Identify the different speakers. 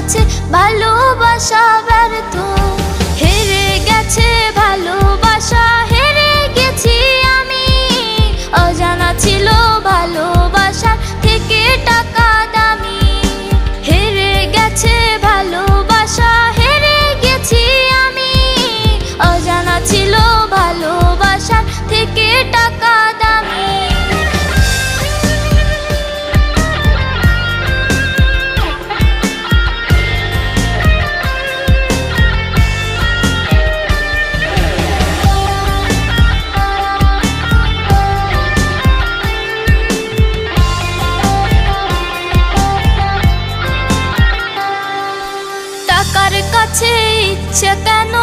Speaker 1: কাছে ভালোবাসা ব্যর্থ। হেরে গেছে ভালোবাসা, হেরে গেছি আমি। অজানা ছিল ভালোবাসার থেকে টাকা দামি। হেরে গেছে ভালোবাসা, হেরে গেছি আমি। অজানা ছিল ভালোবাসার থেকে টাকা দামি। টাকার কাছে ইচ্ছে কেন